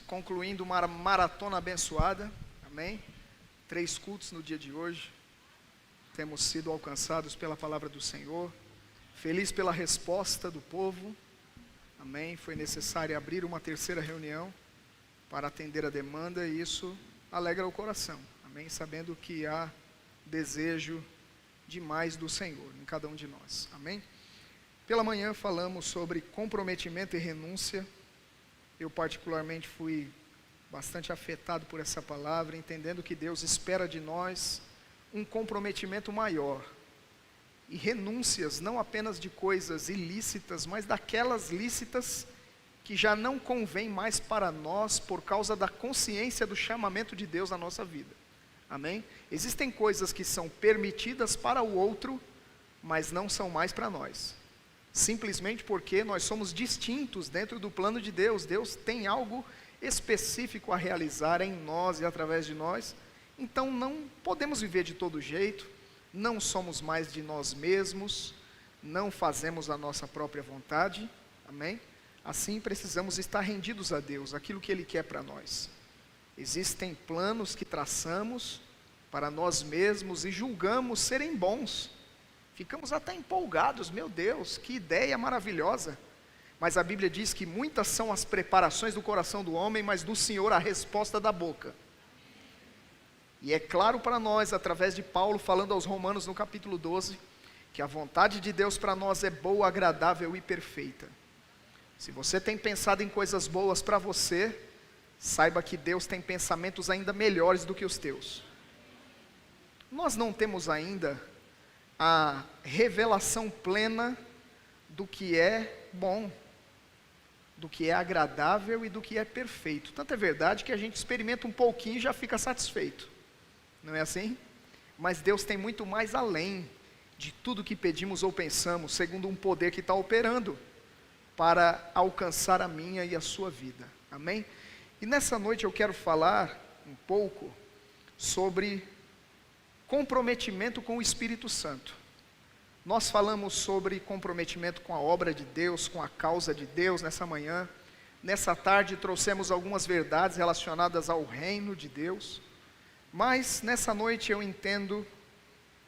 concluindo uma maratona abençoada, amém? 3 cultos no dia de hoje, temos sido alcançados pela palavra do Senhor, feliz pela resposta do povo, amém? Foi necessário abrir uma 3ª reunião para atender a demanda e isso alegra o coração, amém? Sabendo que há desejo demais do Senhor em cada um de nós, amém? Pela manhã falamos sobre comprometimento e renúncia. Eu particularmente fui bastante afetado por essa palavra, entendendo que Deus espera de nós um comprometimento maior. E renúncias não apenas de coisas ilícitas, mas daquelas lícitas que já não convém mais para nós por causa da consciência do chamamento de Deus na nossa vida. Amém? Existem coisas que são permitidas para o outro, mas não são mais para nós. Simplesmente porque nós somos distintos dentro do plano de Deus. Deus tem algo específico a realizar em nós e através de nós. Então não podemos viver de todo jeito, não somos mais de nós mesmos, não fazemos a nossa própria vontade, amém? Assim precisamos estar rendidos a Deus, aquilo que Ele quer para nós. Existem planos que traçamos para nós mesmos e julgamos serem bons. Ficamos até empolgados, meu Deus, que ideia maravilhosa. Mas a Bíblia diz que muitas são as preparações do coração do homem, mas do Senhor a resposta da boca. E é claro para nós, através de Paulo, falando aos Romanos no capítulo 12, que a vontade de Deus para nós é boa, agradável e perfeita. Se você tem pensado em coisas boas para você, saiba que Deus tem pensamentos ainda melhores do que os teus. Nós não temos ainda a revelação plena do que é bom, do que é agradável e do que é perfeito. Tanto é verdade que a gente experimenta um pouquinho e já fica satisfeito. Não é assim? Mas Deus tem muito mais além de tudo que pedimos ou pensamos, segundo um poder que está operando para alcançar a minha e a sua vida. Amém? E nessa noite eu quero falar um pouco sobre comprometimento com o Espírito Santo. Nós falamos sobre comprometimento com a obra de Deus, com a causa de Deus nessa manhã. Nessa tarde trouxemos algumas verdades relacionadas ao reino de Deus. Mas nessa noite eu entendo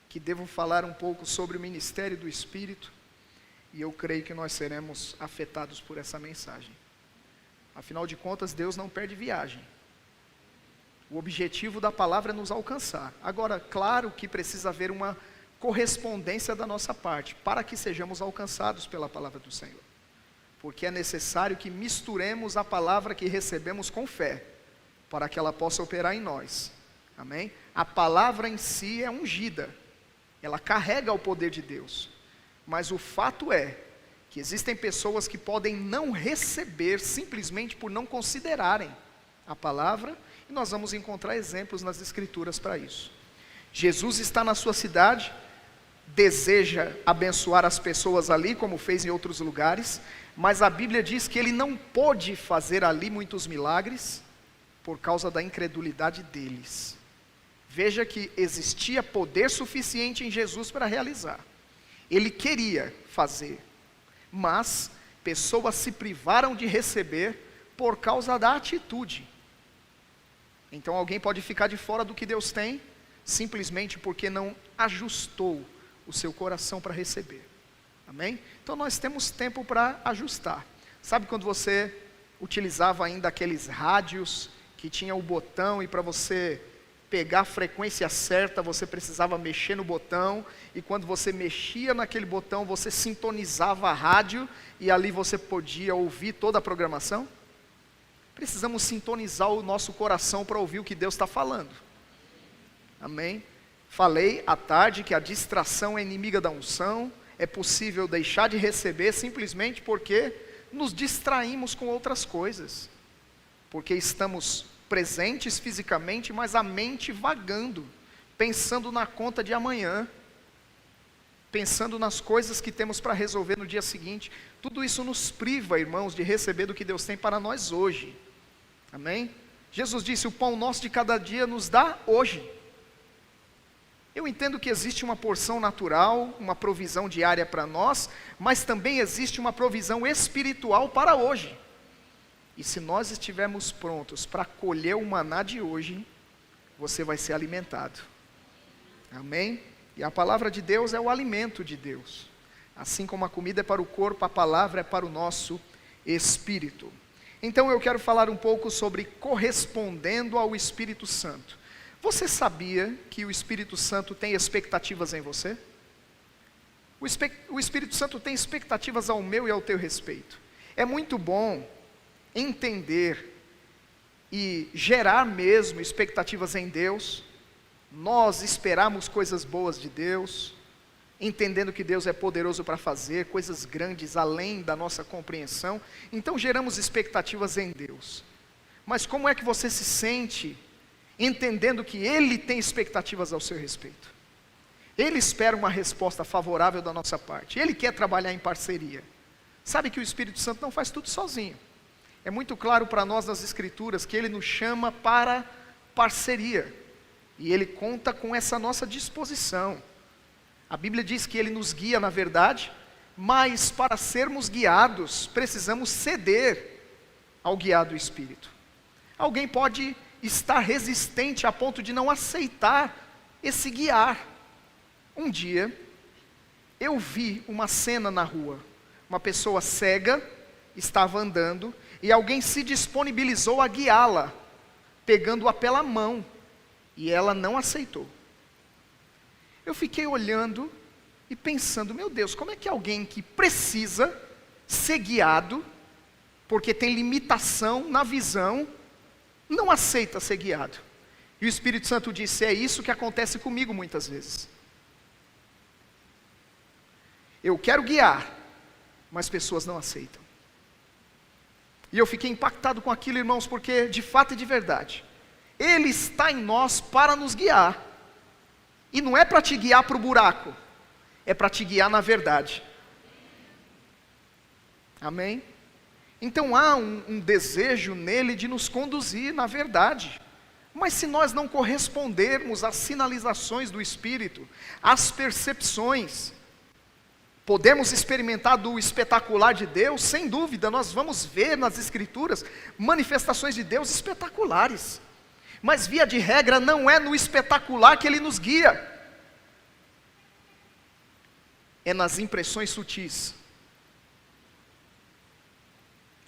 que devo falar um pouco sobre o ministério do Espírito. E eu creio que nós seremos afetados por essa mensagem. Afinal de contas, Deus não perde viagem. O objetivo da palavra é nos alcançar. Agora, claro que precisa haver uma correspondência da nossa parte, para que sejamos alcançados pela palavra do Senhor. Porque é necessário que misturemos a palavra que recebemos com fé, para que ela possa operar em nós. Amém? A palavra em si é ungida, ela carrega o poder de Deus. Mas o fato é que existem pessoas que podem não receber simplesmente por não considerarem a palavra, e nós vamos encontrar exemplos nas Escrituras para isso. Jesus está na sua cidade, deseja abençoar as pessoas ali, como fez em outros lugares, mas a Bíblia diz que ele não pôde fazer ali muitos milagres, por causa da incredulidade deles. Veja que existia poder suficiente em Jesus para realizar. Ele queria fazer, mas pessoas se privaram de receber por causa da atitude. Então alguém pode ficar de fora do que Deus tem, simplesmente porque não ajustou o seu coração para receber. Amém? Então nós temos tempo para ajustar. Sabe quando você utilizava ainda aqueles rádios que tinha o botão e para você pegar a frequência certa, você precisava mexer no botão, e quando você mexia naquele botão, você sintonizava a rádio, e ali você podia ouvir toda a programação? Precisamos sintonizar o nosso coração para ouvir o que Deus está falando. Amém? Falei à tarde que a distração é inimiga da unção, é possível deixar de receber simplesmente porque nos distraímos com outras coisas, porque estamos presentes fisicamente, mas a mente vagando, pensando na conta de amanhã, pensando nas coisas que temos para resolver no dia seguinte. Tudo isso nos priva, irmãos, de receber do que Deus tem para nós hoje. Amém? Jesus disse: o pão nosso de cada dia nos dá hoje. Eu entendo que existe uma porção natural, uma provisão diária para nós, mas também existe uma provisão espiritual para hoje. E se nós estivermos prontos para colher o maná de hoje, você vai ser alimentado. Amém? E a palavra de Deus é o alimento de Deus. Assim como a comida é para o corpo, a palavra é para o nosso espírito. Então eu quero falar um pouco sobre correspondendo ao Espírito Santo. Você sabia que o Espírito Santo tem expectativas em você? O Espírito Santo tem expectativas ao meu e ao teu respeito. É muito bom entender e gerar mesmo expectativas em Deus. Nós esperamos coisas boas de Deus, entendendo que Deus é poderoso para fazer coisas grandes além da nossa compreensão. Então geramos expectativas em Deus. Mas como é que você se sente entendendo que Ele tem expectativas ao seu respeito? Ele espera uma resposta favorável da nossa parte. Ele quer trabalhar em parceria. Sabe que o Espírito Santo não faz tudo sozinho. É muito claro para nós nas Escrituras que Ele nos chama para parceria. E Ele conta com essa nossa disposição. A Bíblia diz que Ele nos guia na verdade, mas para sermos guiados, precisamos ceder ao guiar do Espírito. Alguém pode estar resistente a ponto de não aceitar esse guiar. Um dia, eu vi uma cena na rua. Uma pessoa cega estava andando e alguém se disponibilizou a guiá-la, pegando-a pela mão, e ela não aceitou. Eu fiquei olhando e pensando, meu Deus, como é que alguém que precisa ser guiado, porque tem limitação na visão, não aceita ser guiado? E o Espírito Santo disse, é isso que acontece comigo muitas vezes. Eu quero guiar, mas pessoas não aceitam. E eu fiquei impactado com aquilo, irmãos, porque de fato e de verdade, Ele está em nós para nos guiar. E não é para te guiar para o buraco, é para te guiar na verdade. Amém? Então há um desejo nele de nos conduzir na verdade. Mas se nós não correspondermos às sinalizações do Espírito, às percepções, podemos experimentar do espetacular de Deus, sem dúvida, nós vamos ver nas Escrituras manifestações de Deus espetaculares. Mas via de regra não é no espetacular que Ele nos guia. É nas impressões sutis.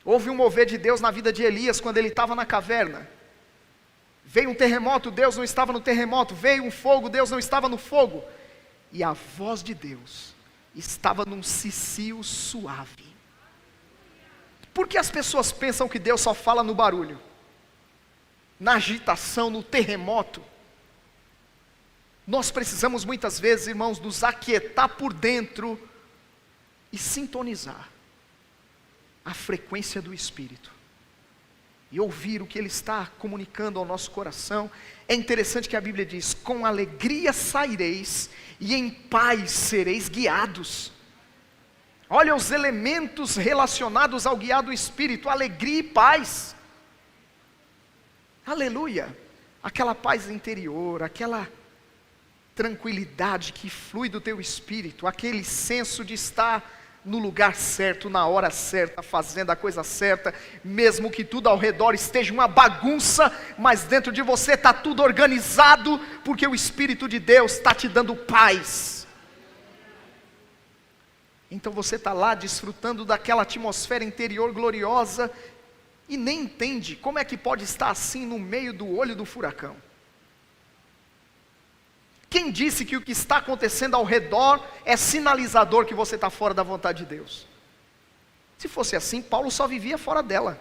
Houve um mover de Deus na vida de Elias quando ele estava na caverna. Veio um terremoto, Deus não estava no terremoto. Veio um fogo, Deus não estava no fogo. E a voz de Deus estava num cicio suave. Por que as pessoas pensam que Deus só fala no barulho? Na agitação, no terremoto? Nós precisamos muitas vezes, irmãos, nos aquietar por dentro e sintonizar a frequência do Espírito e ouvir o que Ele está comunicando ao nosso coração. É interessante que a Bíblia diz, com alegria saireis e em paz sereis guiados. Olha os elementos relacionados ao guiar do Espírito, alegria e paz. Aleluia, aquela paz interior, aquela tranquilidade que flui do teu espírito, aquele senso de estar no lugar certo, na hora certa, fazendo a coisa certa, mesmo que tudo ao redor esteja uma bagunça, mas dentro de você está tudo organizado, porque o Espírito de Deus está te dando paz. Então você está lá desfrutando daquela atmosfera interior gloriosa, e nem entende como é que pode estar assim no meio do olho do furacão. Quem disse que o que está acontecendo ao redor é sinalizador que você está fora da vontade de Deus? Se fosse assim, Paulo só vivia fora dela.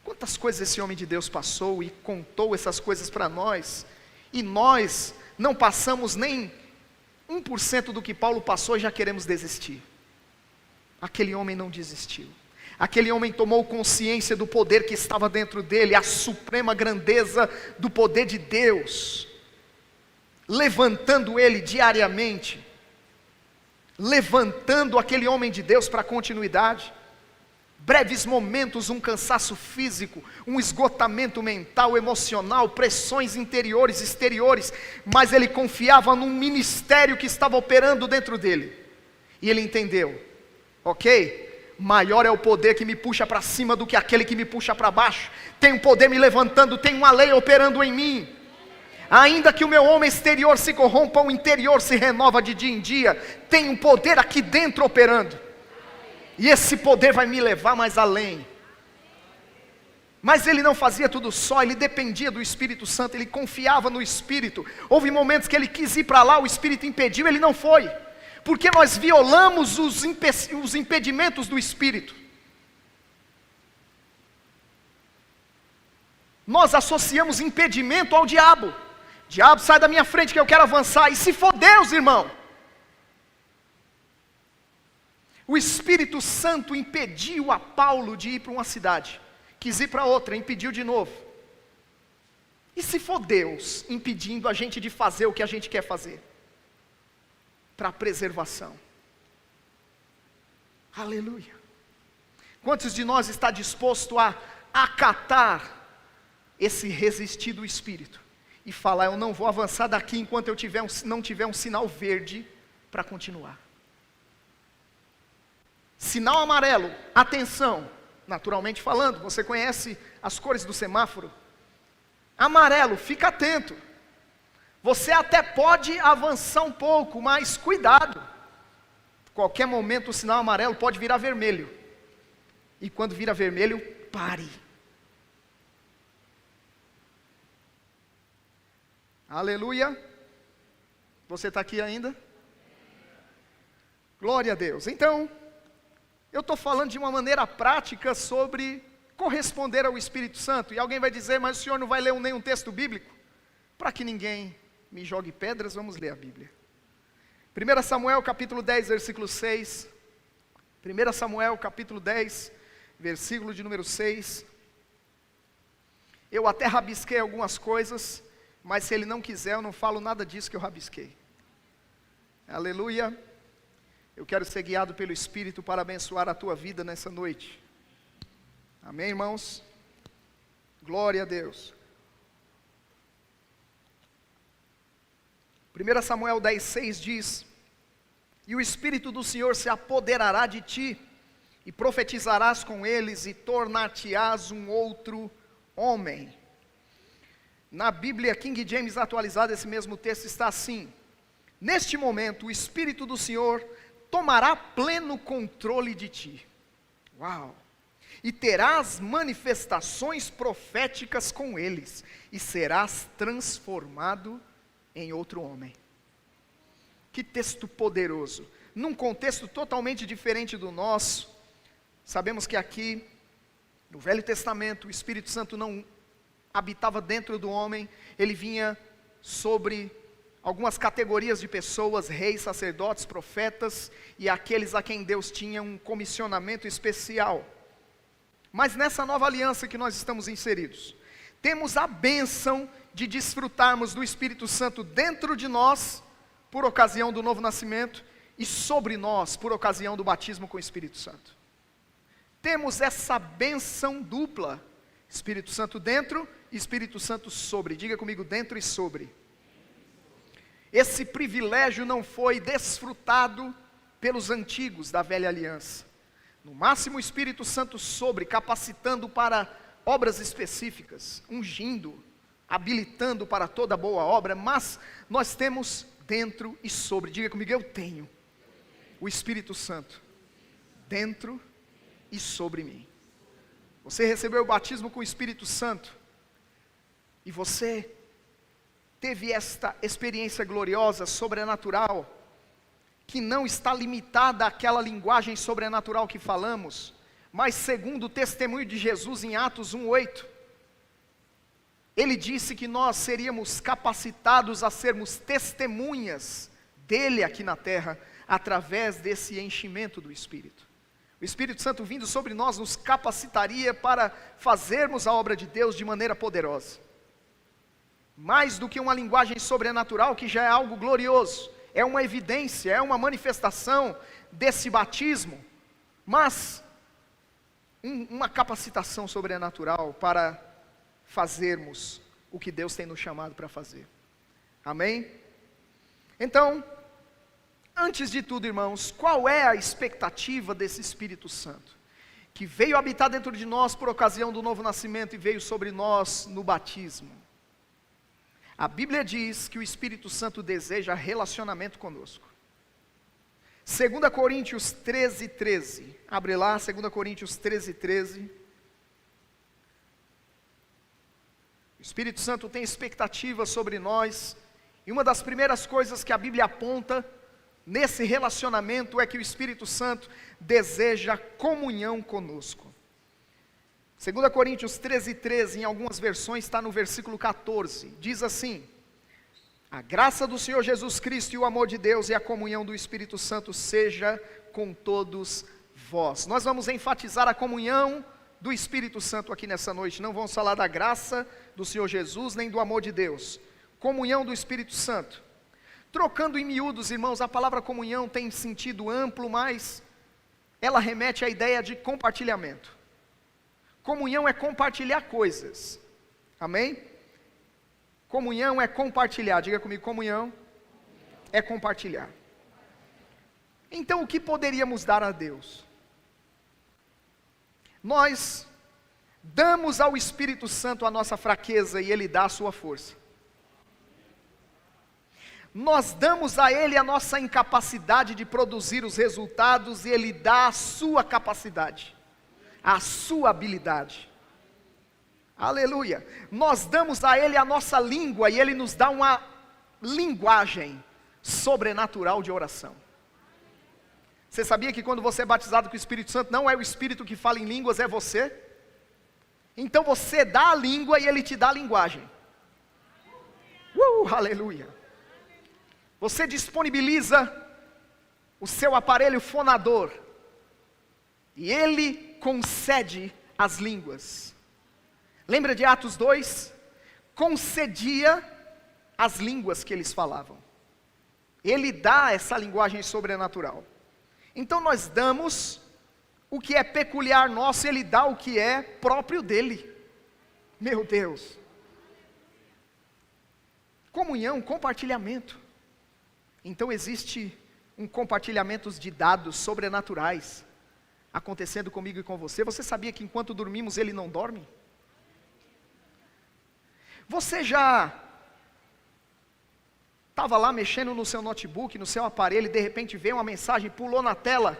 Quantas coisas esse homem de Deus passou e contou essas coisas para nós, e nós não passamos nem 1% do que Paulo passou e já queremos desistir. Aquele homem não desistiu. Aquele homem tomou consciência do poder que estava dentro dele, a suprema grandeza do poder de Deus, levantando ele diariamente, levantando aquele homem de Deus para a continuidade. Breves momentos, um cansaço físico, um esgotamento mental, emocional, pressões interiores, exteriores, mas ele confiava num ministério que estava operando dentro dele, e ele entendeu, ok? maior é o poder que me puxa para cima do que aquele que me puxa para baixo. Tem um poder me levantando, tem uma lei operando em mim. Ainda que o meu homem exterior se corrompa, o interior se renova de dia em dia. Tem um poder aqui dentro operando. E esse poder vai me levar mais além. Mas ele não fazia tudo só, ele dependia do Espírito Santo, ele confiava no Espírito. Houve momentos que ele quis ir para lá, o Espírito impediu, ele não foi. Porque nós violamos os impedimentos do Espírito. Nós associamos impedimento ao diabo. Diabo, sai da minha frente que eu quero avançar. E se for Deus, irmão? O Espírito Santo impediu a Paulo de ir para uma cidade. Quis ir para outra, impediu de novo. E se for Deus impedindo a gente de fazer o que a gente quer fazer? Para preservação. Aleluia. Quantos de nós está disposto a acatar esse resistir do Espírito? E falar, eu não vou avançar daqui enquanto eu não tiver um sinal verde para continuar. Sinal amarelo, atenção. Naturalmente falando, você conhece as cores do semáforo? Amarelo, fica atento. Você até pode avançar um pouco, mas cuidado. Qualquer momento o sinal amarelo pode virar vermelho. E quando vira vermelho, pare. Aleluia. Você está aqui ainda? Glória a Deus. Então, eu estou falando de uma maneira prática sobre corresponder ao Espírito Santo. E alguém vai dizer, mas o senhor não vai ler nenhum texto bíblico? Para que ninguém me jogue pedras, vamos ler a Bíblia. 1 Samuel capítulo 10, versículo 6. 1 Samuel capítulo 10, versículo de número 6. Eu até rabisquei algumas coisas, mas se ele não quiser, eu não falo nada disso que eu rabisquei. Aleluia. Eu quero ser guiado pelo Espírito para abençoar a tua vida nessa noite. Amém, irmãos? Glória a Deus. 1 Samuel 10,6 diz: E o Espírito do Senhor se apoderará de ti, e profetizarás com eles, e tornar-te-ás um outro homem. Na Bíblia King James atualizada, esse mesmo texto está assim: Neste momento, o Espírito do Senhor tomará pleno controle de ti. Uau! E terás manifestações proféticas com eles, e serás transformado em outro homem. Que texto poderoso! Num contexto totalmente diferente do nosso. Sabemos que aqui, no Velho Testamento, o Espírito Santo não habitava dentro do homem, ele vinha sobre algumas categorias de pessoas, reis, sacerdotes, profetas, e aqueles a quem Deus tinha um comissionamento especial. Mas nessa nova aliança que nós estamos inseridos, temos a bênção de desfrutarmos do Espírito Santo dentro de nós, por ocasião do novo nascimento, e sobre nós, por ocasião do batismo com o Espírito Santo. Temos essa bênção dupla, Espírito Santo dentro e Espírito Santo sobre. Diga comigo, dentro e sobre. Esse privilégio não foi desfrutado pelos antigos da velha aliança. No máximo o Espírito Santo sobre, capacitando para obras específicas, ungindo, habilitando para toda boa obra, mas nós temos dentro e sobre. Diga comigo, eu tenho o Espírito Santo dentro e sobre mim. Você recebeu o batismo com o Espírito Santo e você teve esta experiência gloriosa, sobrenatural, que não está limitada àquela linguagem sobrenatural que falamos, mas segundo o testemunho de Jesus em Atos 1:8, ele disse que nós seríamos capacitados a sermos testemunhas dele aqui na terra, através desse enchimento do Espírito. O Espírito Santo vindo sobre nós nos capacitaria para fazermos a obra de Deus de maneira poderosa. Mais do que uma linguagem sobrenatural, que já é algo glorioso, é uma evidência, é uma manifestação desse batismo, mas uma capacitação sobrenatural para fazermos o que Deus tem nos chamado para fazer. Amém? Então, Antes de tudo, irmãos, qual é a expectativa desse Espírito Santo? Que veio habitar dentro de nós por ocasião do novo nascimento e veio sobre nós no batismo. A Bíblia diz que o Espírito Santo deseja relacionamento conosco. 2 Coríntios 13:13. Abre lá, 2 Coríntios 13:13. O Espírito Santo tem expectativa sobre nós. E uma das primeiras coisas que a Bíblia aponta nesse relacionamento é que o Espírito Santo deseja comunhão conosco. 2 Coríntios 13:13, em algumas versões está no versículo 14, diz assim: a graça do Senhor Jesus Cristo e o amor de Deus e a comunhão do Espírito Santo seja com todos vós. Nós vamos enfatizar a comunhão do Espírito Santo aqui nessa noite, não vamos falar da graça do Senhor Jesus, nem do amor de Deus. Comunhão do Espírito Santo. Trocando em miúdos, irmãos, a palavra comunhão tem sentido amplo, mas ela remete à ideia de compartilhamento. Comunhão é compartilhar coisas, amém? Comunhão é compartilhar, diga comigo, comunhão é compartilhar. Então o que poderíamos dar a Deus? Nós damos ao Espírito Santo a nossa fraqueza e Ele dá a sua força. Nós damos a Ele a nossa incapacidade de produzir os resultados e Ele dá a sua capacidade, a sua habilidade. Aleluia. Nós damos a Ele a nossa língua e Ele nos dá uma linguagem sobrenatural de oração. Você sabia que quando você é batizado com o Espírito Santo, não é o Espírito que fala em línguas, é você? Então você dá a língua e Ele te dá a linguagem. Aleluia. Você disponibiliza o seu aparelho fonador e Ele concede as línguas. Lembra de Atos 2? Concedia as línguas que eles falavam. Ele dá essa linguagem sobrenatural. Então nós damos o que é peculiar nosso, Ele dá o que é próprio dEle. Meu Deus. Comunhão, compartilhamento. Então existe um compartilhamento de dados sobrenaturais acontecendo comigo e com você. Você sabia que enquanto dormimos Ele não dorme? Você já estava lá mexendo no seu notebook, no seu aparelho, e de repente veio uma mensagem, pulou na tela,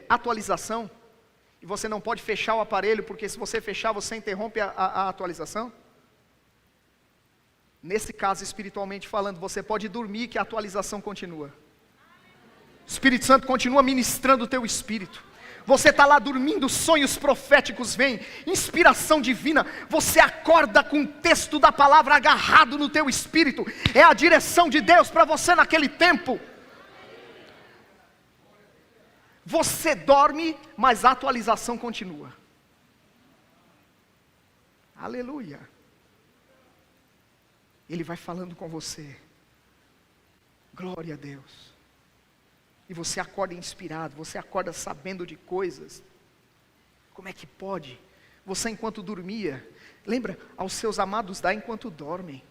atualização, e você não pode fechar o aparelho, porque se você fechar, você interrompe a atualização? Nesse caso, espiritualmente falando, você pode dormir que a atualização continua. O Espírito Santo continua ministrando o teu espírito. Você está lá dormindo, sonhos proféticos vêm, inspiração divina, você acorda com o texto da palavra agarrado no teu espírito, é a direção de Deus para você naquele tempo. Você dorme, mas a atualização continua. Aleluia. Ele vai falando com você. Glória a Deus. E você acorda inspirado, você acorda sabendo de coisas. Como é que pode? Você enquanto dormia, lembra? Aos seus amados dá enquanto dormem.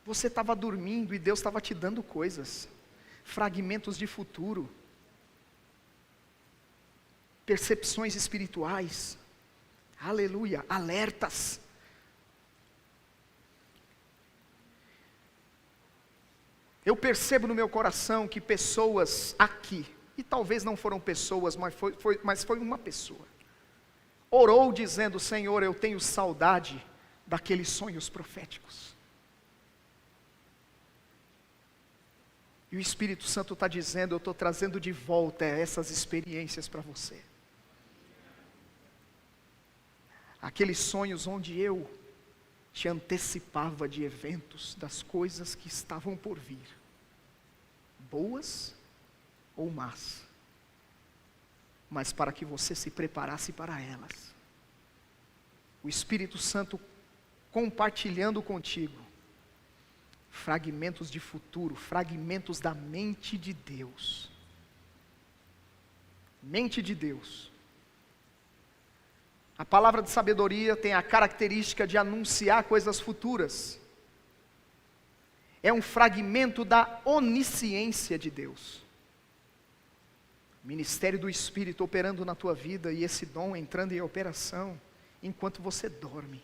Você estava dormindo e Deus estava te dando coisas. Fragmentos de futuro. Percepções espirituais. Aleluia, alertas. Eu percebo no meu coração que pessoas aqui, e talvez não foram pessoas, mas foi uma pessoa, orou dizendo: Senhor, eu tenho saudade daqueles sonhos proféticos. E o Espírito Santo está dizendo: eu estou trazendo de volta essas experiências para você. Aqueles sonhos onde eu te antecipava de eventos, das coisas que estavam por vir, boas ou más, mas para que você se preparasse para elas. O Espírito Santo compartilhando contigo fragmentos de futuro, fragmentos da mente de Deus. Mente de Deus. A palavra de sabedoria tem a característica de anunciar coisas futuras. é um fragmento da onisciência de Deus. O ministério do Espírito operando na tua vida e esse dom entrando em operação enquanto você dorme.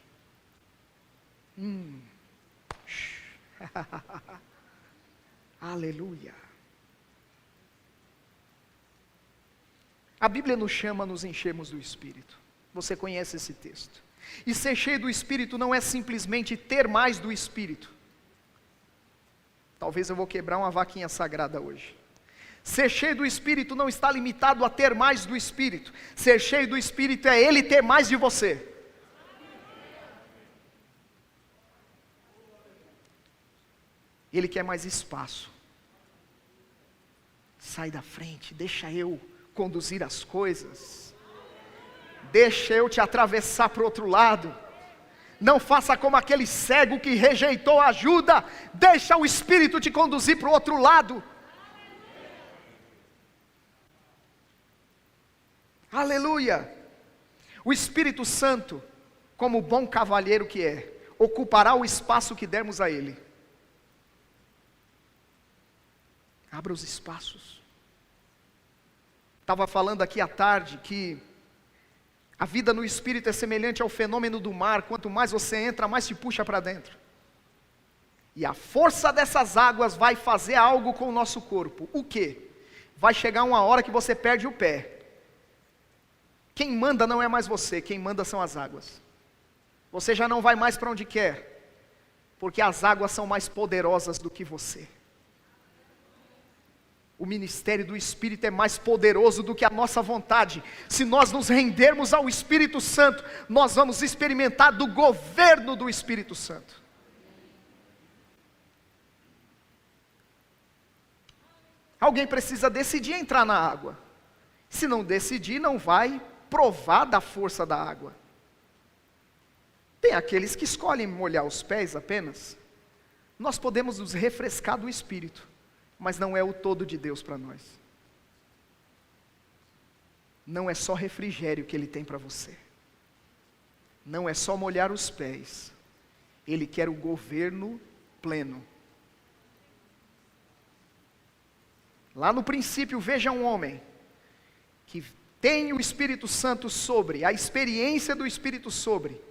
Aleluia. A Bíblia nos chama a nos enchermos do Espírito. Você conhece esse texto. E ser cheio do Espírito não é simplesmente ter mais do Espírito. Talvez eu vou quebrar uma vaquinha sagrada hoje. Ser cheio do Espírito não está limitado a ter mais do Espírito. Ser cheio do Espírito é Ele ter mais de você. Ele quer mais espaço. Sai da frente, deixa eu conduzir as coisas. Deixa eu te atravessar para o outro lado. Não faça como aquele cego que rejeitou a ajuda. Deixa o Espírito te conduzir para o outro lado. Aleluia. O Espírito Santo, como bom cavalheiro que é, ocupará o espaço que dermos a Ele. Abra os espaços. Estava falando aqui à tarde que a vida no Espírito é semelhante ao fenômeno do mar. Quanto mais você entra, mais te puxa para dentro. E a força dessas águas vai fazer algo com o nosso corpo. O quê? Vai chegar uma hora que você perde o pé. Quem manda não é mais você, quem manda são as águas. Você já não vai mais para onde quer, porque as águas são mais poderosas do que você. O ministério do Espírito é mais poderoso do que a nossa vontade. Se nós nos rendermos ao Espírito Santo, nós vamos experimentar do governo do Espírito Santo. Alguém precisa decidir entrar na água. Se não decidir, não vai provar da força da água. Tem aqueles que escolhem molhar os pés apenas. Nós podemos nos refrescar do Espírito, mas não é o todo de Deus para nós. Não é só refrigério que Ele tem para você. Não é só molhar os pés. Ele quer o governo pleno. Lá no princípio, veja um homem que tem o Espírito Santo sobre, a experiência do Espírito sobre.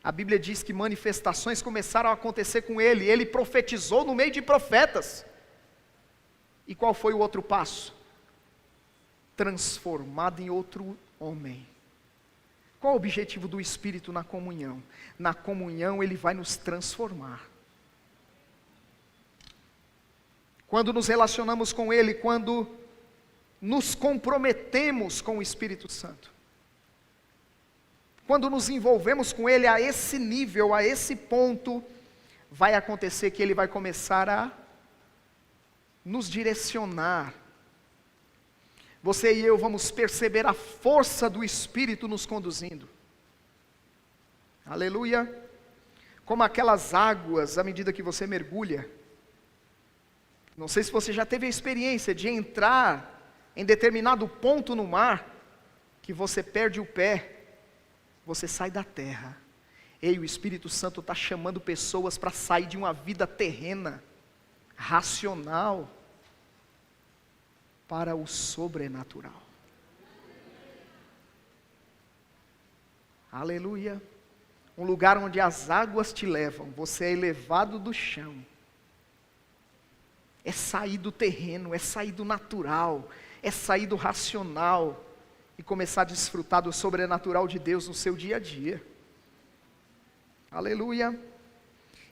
A Bíblia diz que manifestações começaram a acontecer com ele. Ele profetizou no meio de profetas. E qual foi o outro passo? Transformado em outro homem. Qual o objetivo do Espírito na comunhão? Na comunhão ele vai nos transformar. Quando nos relacionamos com Ele, quando nos comprometemos com o Espírito Santo, quando nos envolvemos com Ele a esse nível, a esse ponto, vai acontecer que Ele vai começar a nos direcionar. Você e eu vamos perceber a força do Espírito nos conduzindo. Aleluia. Como aquelas águas, à medida que você mergulha. Não sei se você já teve a experiência de entrar em determinado ponto no mar, que você perde o pé, você sai da terra. Ei, o Espírito Santo está chamando pessoas para sair de uma vida terrena, racional, para o sobrenatural. Aleluia. Um lugar onde as águas te levam, você é elevado do chão. É sair do terreno, é sair do natural, é sair do racional e começar a desfrutar do sobrenatural de Deus no seu dia a dia. Aleluia.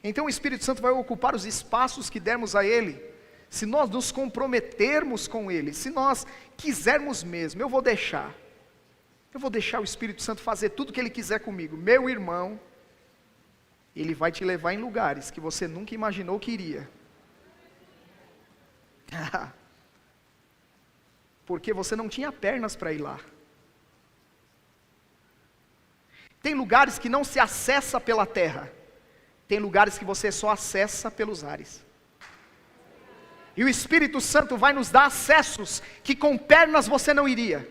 Então o Espírito Santo vai ocupar os espaços que dermos a Ele. Se nós nos comprometermos com Ele, se nós quisermos mesmo, eu vou deixar o Espírito Santo fazer tudo o que Ele quiser comigo. Meu irmão, Ele vai te levar em lugares que você nunca imaginou que iria. Porque você não tinha pernas para ir lá. Tem lugares que não se acessa pela terra. Tem lugares que você só acessa pelos ares. E o Espírito Santo vai nos dar acessos que com pernas você não iria.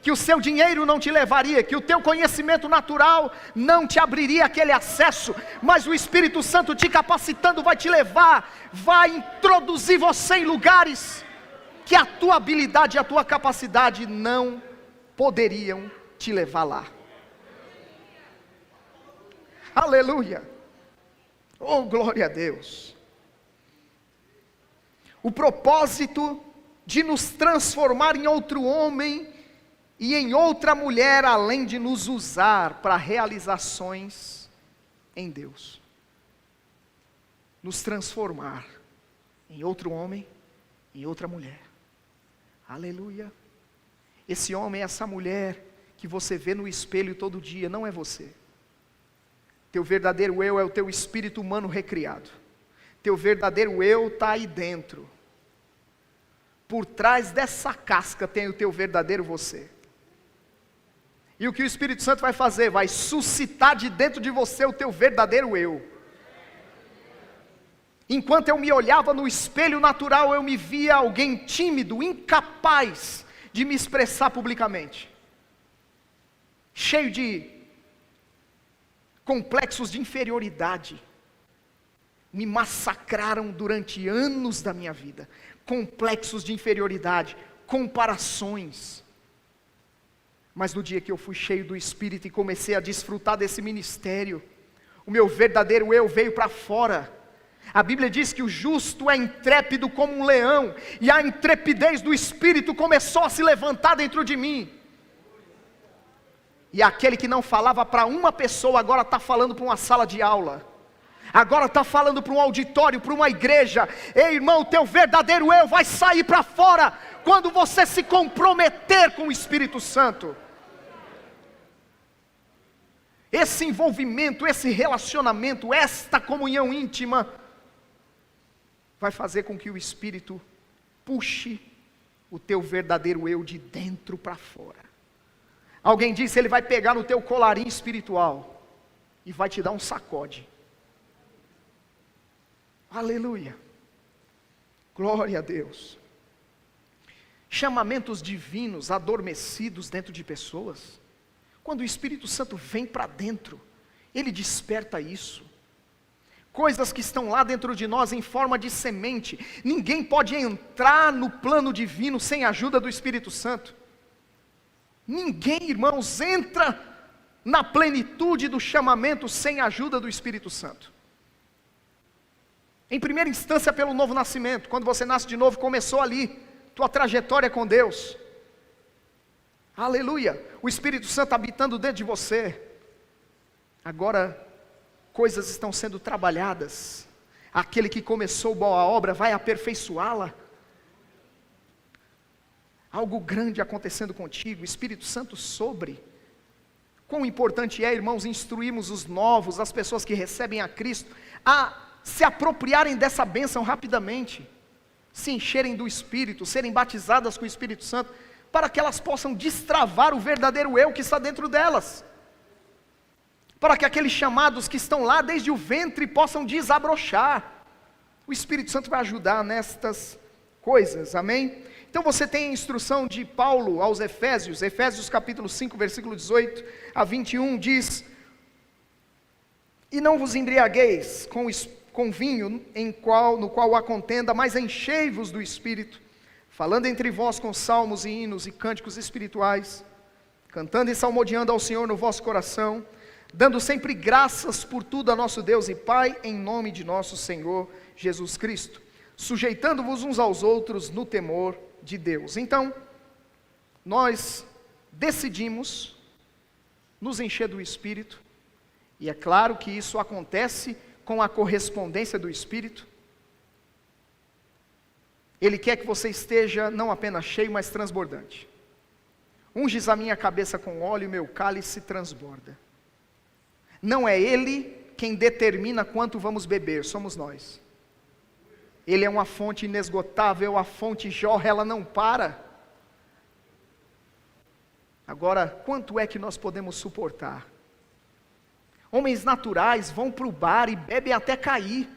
que o seu dinheiro não te levaria, que o teu conhecimento natural não te abriria aquele acesso, mas o Espírito Santo te capacitando vai te levar, vai introduzir você em lugares que a tua habilidade e a tua capacidade não poderiam te levar lá. Aleluia! Oh, glória a Deus! O propósito de nos transformar em outro homem e em outra mulher, além de nos usar para realizações em Deus. Nos transformar em outro homem, em outra mulher. Aleluia. Esse homem, essa mulher que você vê no espelho todo dia, não é você. Teu verdadeiro eu é o teu espírito humano recriado. Teu verdadeiro eu está aí dentro. Por trás dessa casca tem o teu verdadeiro você. E o que o Espírito Santo vai fazer? Vai suscitar de dentro de você o teu verdadeiro eu. Enquanto eu me olhava no espelho natural, eu me via alguém tímido, incapaz de me expressar publicamente. Cheio de complexos de inferioridade. Me massacraram durante anos da minha vida. Complexos de inferioridade, comparações. Mas no dia que eu fui cheio do Espírito e comecei a desfrutar desse ministério, o meu verdadeiro eu veio para fora. A Bíblia diz que o justo é intrépido como um leão, e a intrepidez do Espírito começou a se levantar dentro de mim. E aquele que não falava para uma pessoa, agora está falando para uma sala de aula. Agora está falando para um auditório, para uma igreja. Ei, irmão, o teu verdadeiro eu vai sair para fora quando você se comprometer com o Espírito Santo. Esse envolvimento, esse relacionamento, esta comunhão íntima vai fazer com que o Espírito puxe o teu verdadeiro eu de dentro para fora. Alguém disse, ele vai pegar no teu colarinho espiritual e vai te dar um sacode. Aleluia, glória a Deus. Chamamentos divinos adormecidos dentro de pessoas, quando o Espírito Santo vem para dentro, ele desperta isso. Coisas que estão lá dentro de nós em forma de semente, ninguém pode entrar no plano divino sem a ajuda do Espírito Santo. Ninguém, irmãos, entra na plenitude do chamamento sem a ajuda do Espírito Santo. Em primeira instância pelo novo nascimento, quando você nasce de novo, começou ali, tua trajetória com Deus. Aleluia, o Espírito Santo habitando dentro de você. Agora, coisas estão sendo trabalhadas. Aquele que começou boa obra vai aperfeiçoá-la. Algo grande acontecendo contigo, Espírito Santo sobre. Quão importante é, irmãos, instruirmos os novos, as pessoas que recebem a Cristo, a se apropriarem dessa bênção rapidamente, se encherem do Espírito, serem batizadas com o Espírito Santo, para que elas possam destravar o verdadeiro eu que está dentro delas, para que aqueles chamados que estão lá desde o ventre possam desabrochar. O Espírito Santo vai ajudar nestas coisas, amém? Então você tem a instrução de Paulo aos Efésios, Efésios capítulo 5, versículo 18 a 21, diz: e não vos embriagueis com vinho no qual há contenda, mas enchei-vos do Espírito, falando entre vós com salmos e hinos e cânticos espirituais, cantando e salmodiando ao Senhor no vosso coração, dando sempre graças por tudo a nosso Deus e Pai, em nome de nosso Senhor Jesus Cristo, sujeitando-vos uns aos outros no temor de Deus. Então, nós decidimos nos encher do Espírito, e é claro que isso acontece com a correspondência do Espírito. Ele quer que você esteja não apenas cheio, mas transbordante. Unges a minha cabeça com óleo e meu cálice transborda. Não é Ele quem determina quanto vamos beber, somos nós. Ele é uma fonte inesgotável, a fonte jorra, ela não para. Agora, quanto é que nós podemos suportar? Homens naturais vão para o bar e bebem até cair.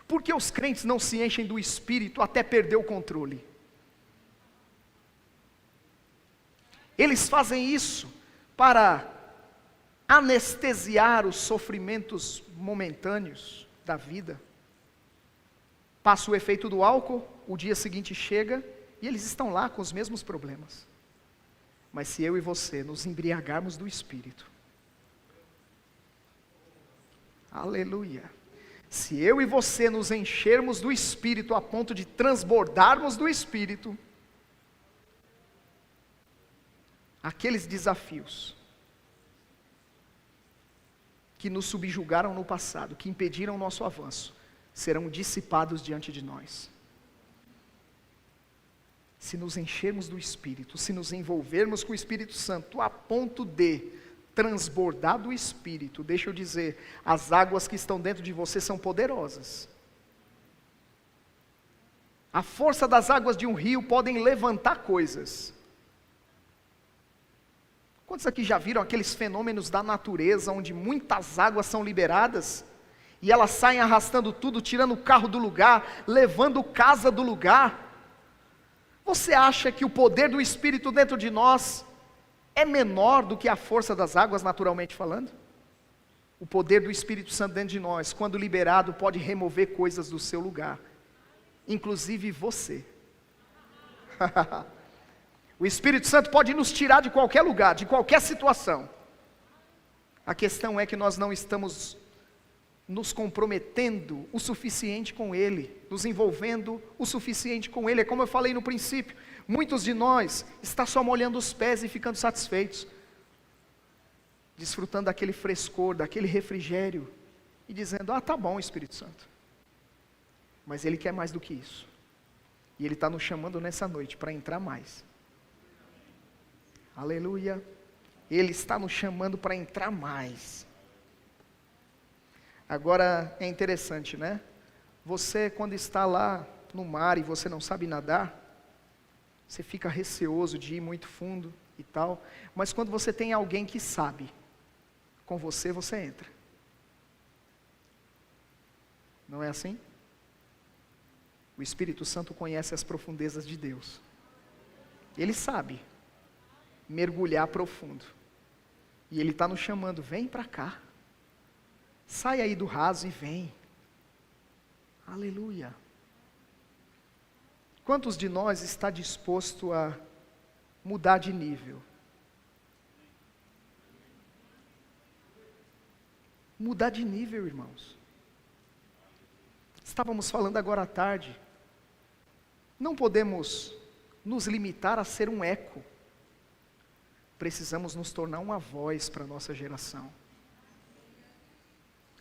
Por que os crentes não se enchem do Espírito até perder o controle? Eles fazem isso para anestesiar os sofrimentos momentâneos da vida. Passa o efeito do álcool, o dia seguinte chega e eles estão lá com os mesmos problemas. Mas se eu e você nos embriagarmos do Espírito, aleluia, se eu e você nos enchermos do Espírito a ponto de transbordarmos do Espírito, aqueles desafios que nos subjugaram no passado, que impediram o nosso avanço, serão dissipados diante de nós. Se nos enchermos do Espírito, se nos envolvermos com o Espírito Santo, a ponto de transbordar do Espírito, deixa eu dizer, as águas que estão dentro de você são poderosas. A força das águas de um rio podem levantar coisas. Quantos aqui já viram aqueles fenômenos da natureza, onde muitas águas são liberadas, e elas saem arrastando tudo, tirando o carro do lugar, levando casa do lugar? Você acha que o poder do Espírito dentro de nós é menor do que a força das águas, naturalmente falando? O poder do Espírito Santo dentro de nós, quando liberado, pode remover coisas do seu lugar, inclusive você. O Espírito Santo pode nos tirar de qualquer lugar, de qualquer situação. A questão é que nós não estamos nos comprometendo o suficiente com Ele, nos envolvendo o suficiente com Ele. É como eu falei no princípio, muitos de nós estão só molhando os pés e ficando satisfeitos, desfrutando daquele frescor, daquele refrigério, e dizendo, tá bom, Espírito Santo. Mas Ele quer mais do que isso, e Ele está nos chamando nessa noite para entrar mais. Aleluia, Ele está nos chamando para entrar mais. Agora é interessante, né? Você, quando está lá no mar e você não sabe nadar, você fica receoso de ir muito fundo e tal, mas quando você tem alguém que sabe, com você, você entra. Não é assim? O Espírito Santo conhece as profundezas de Deus. Ele sabe mergulhar profundo. E Ele está nos chamando, vem para cá. Sai aí do raso e vem. Aleluia. Quantos de nós está disposto a mudar de nível? Mudar de nível, irmãos. Estávamos falando agora à tarde. Não podemos nos limitar a ser um eco. Precisamos nos tornar uma voz para a nossa geração.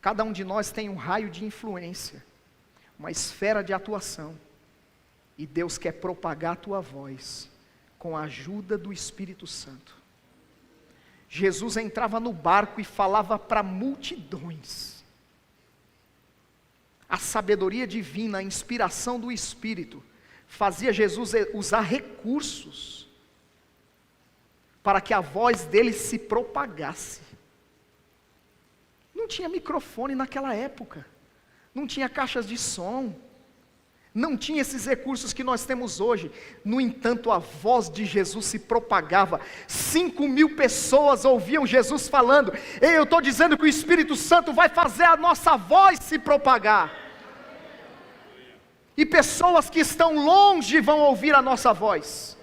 Cada um de nós tem um raio de influência, uma esfera de atuação, e Deus quer propagar a tua voz, com a ajuda do Espírito Santo. Jesus entrava no barco e falava para multidões. A sabedoria divina, a inspiração do Espírito, fazia Jesus usar recursos, para que a voz dele se propagasse. Não tinha microfone naquela época, não tinha caixas de som, não tinha esses recursos que nós temos hoje. No entanto, a voz de Jesus se propagava. 5.000 pessoas ouviam Jesus falando. Ei, eu estou dizendo que o Espírito Santo vai fazer a nossa voz se propagar. E pessoas que estão longe vão ouvir a nossa voz.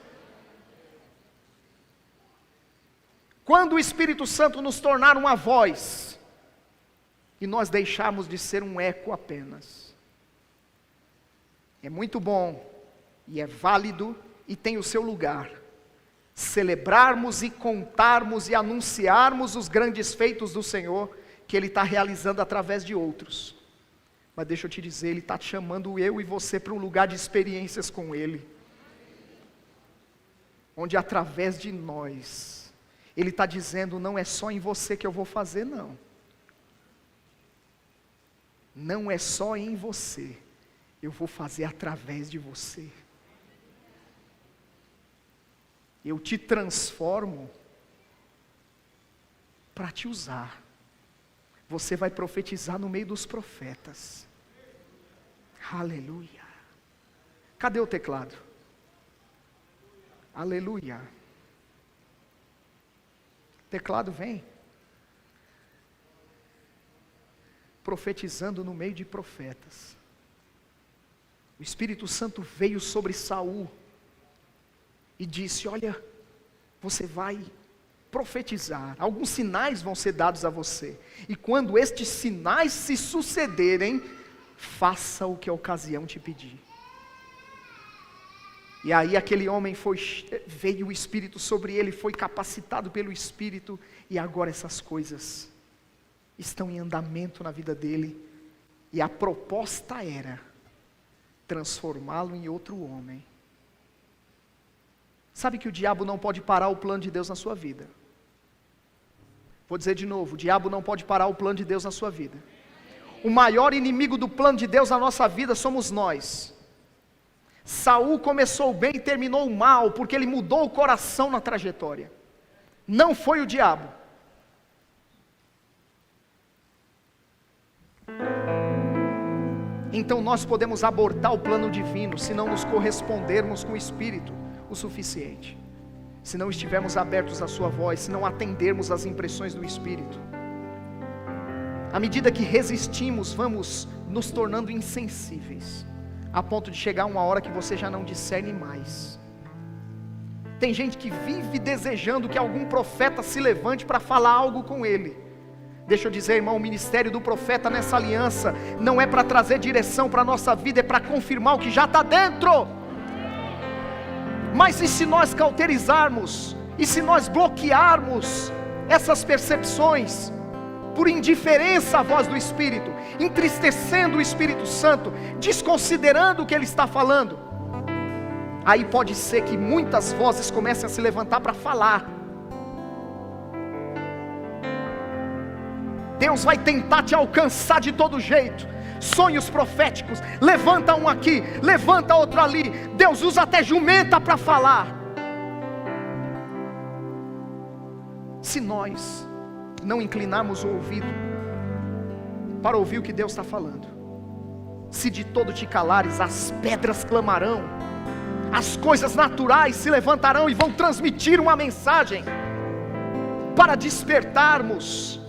Quando o Espírito Santo nos tornar uma voz, e nós deixarmos de ser um eco apenas, é muito bom, e é válido, e tem o seu lugar, celebrarmos e contarmos e anunciarmos os grandes feitos do Senhor, que Ele está realizando através de outros. Mas deixa eu te dizer, Ele está te chamando eu e você para um lugar de experiências com Ele, onde através de nós, Ele está dizendo, não é só em você que eu vou fazer, não. Não é só em você, eu vou fazer através de você. Eu te transformo para te usar. Você vai profetizar no meio dos profetas. Aleluia. Cadê o teclado? Aleluia. Teclado vem. Profetizando no meio de profetas. O Espírito Santo veio sobre Saul e disse: olha, você vai profetizar, alguns sinais vão ser dados a você, e quando estes sinais se sucederem, faça o que a ocasião te pedir. E aí aquele homem veio o Espírito sobre ele, foi capacitado pelo Espírito, e agora essas coisas estão em andamento na vida dele, e a proposta era transformá-lo em outro homem. Sabe que o diabo não pode parar o plano de Deus na sua vida. Vou dizer de novo, o diabo não pode parar o plano de Deus na sua vida. O maior inimigo do plano de Deus na nossa vida somos nós. Saul começou bem e terminou mal, porque ele mudou o coração na trajetória. Não foi o diabo. Então nós podemos abortar o plano divino, se não nos correspondermos com o Espírito o suficiente. Se não estivermos abertos à sua voz, se não atendermos às impressões do Espírito. À medida que resistimos, vamos nos tornando insensíveis, a ponto de chegar uma hora que você já não discerne mais. Tem gente que vive desejando que algum profeta se levante para falar algo com ele. Deixa eu dizer, irmão, o ministério do profeta nessa aliança não é para trazer direção para a nossa vida, é para confirmar o que já está dentro. Mas e se nós cauterizarmos, e se nós bloquearmos essas percepções, por indiferença à voz do Espírito, entristecendo o Espírito Santo, desconsiderando o que ele está falando, aí pode ser que muitas vozes comecem a se levantar para falar. Deus vai tentar te alcançar de todo jeito. Sonhos proféticos, levanta um aqui, levanta outro ali. Deus usa até jumenta para falar. Se nós não inclinarmos o ouvido para ouvir o que Deus está falando, se de todo te calares, as pedras clamarão, as coisas naturais se levantarão e vão transmitir uma mensagem, para despertarmos